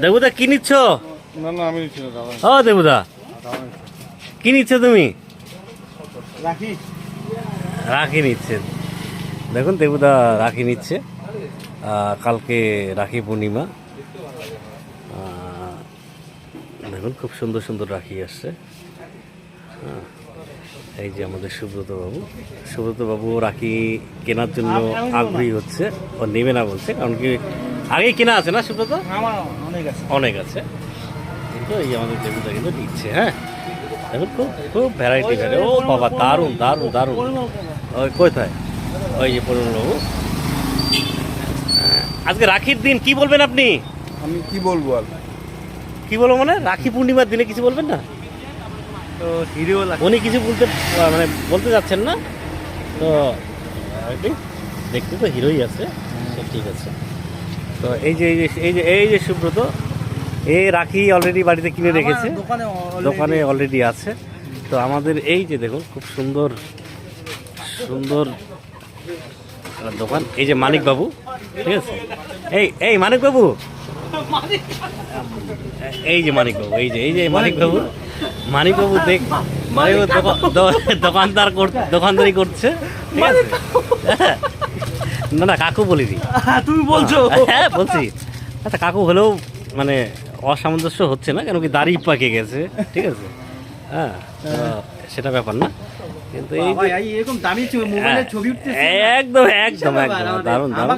দেবুদা কি নিচ্ছ? না না আমি নিচ্ছি না দাদা। ও দেবুদা কি নিচ্ছ তুমি? রাখি রাখি নিচ্ছেন। দেখুন দেবুদা রাখি নিচ্ছে। কালকে রাখি পূর্ণিমা। দেখুন খুব সুন্দর সুন্দর রাখি আসছে। এই যে আমাদের সুব্রত বাবু রাখি কেনার জন্য আগ্রহী হচ্ছে। ও নেবে না বলছে, কারণ কি আগেই কেনা আছে না সুব্রত? আমার অনেক আছে। অনেক আছে, কিন্তু এই আমাদের দেবুদা কিন্তু নিচ্ছে। হ্যাঁ দেখুন খুব খুব ভ্যারাইটি। ও বাবা দারুণ দারুণ দারুণ। ওই কোথায়? ওই যে পরিমলবাবু। আজকে রাখির দিন কি বলবেন আপনি? আমি কি বলবো আর? কি বলবো মানে রাখি পূর্ণিমার দিনে কিছু বলবেন না? তো হিরো উনি কিছু বলতে যাচ্ছেন না তো? দেখতে তো হিরোই আছে, ঠিক আছে। তো এই যে সুব্রত এই রাখি অলরেডি বাড়িতে কিনে রেখেছে, দোকানে অলরেডি আছে। তো আমাদের এই যে দেখুন খুব সুন্দর সুন্দর দোকান। এই যে মানিক বাবু, ঠিক আছে। এই মানিক বাবু, এই যে মানিক বাবু, এই যে মানিক বাবু দেখ দোকানদারি করছে, ঠিক আছে। না কাকু বলিনি, তুমি বলছো? হ্যাঁ বলছি। আচ্ছা কাকু হলেও মানে অসামঞ্জস্য হচ্ছে না, কেন কি দাড়ি পাকে গেছে, ঠিক আছে। হ্যাঁ সেটা ব্যাপার না, কিন্তু এই এরকম দামি মোবাইলে ছবি উঠতেছে একদম একদম একদম দারুণ দারুণ।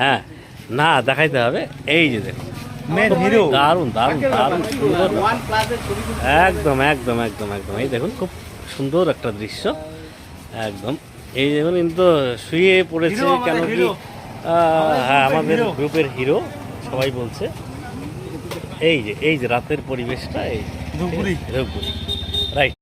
হ্যাঁ না দেখাইতে হবে। এই যে দেখুন দারুণ দারুণ দারুণ সুন্দর, একদম একদম একদম একদম। এই দেখুন খুব সুন্দর একটা দৃশ্য একদম। এই দেখুন কিন্তু শুয়ে পড়েছে, কেন কি হ্যাঁ আমাদের গ্রুপের হিরো সবাই বলছে। এই যে রাতের পরিবেশটা, এই ধূপগুড়ি রাইট।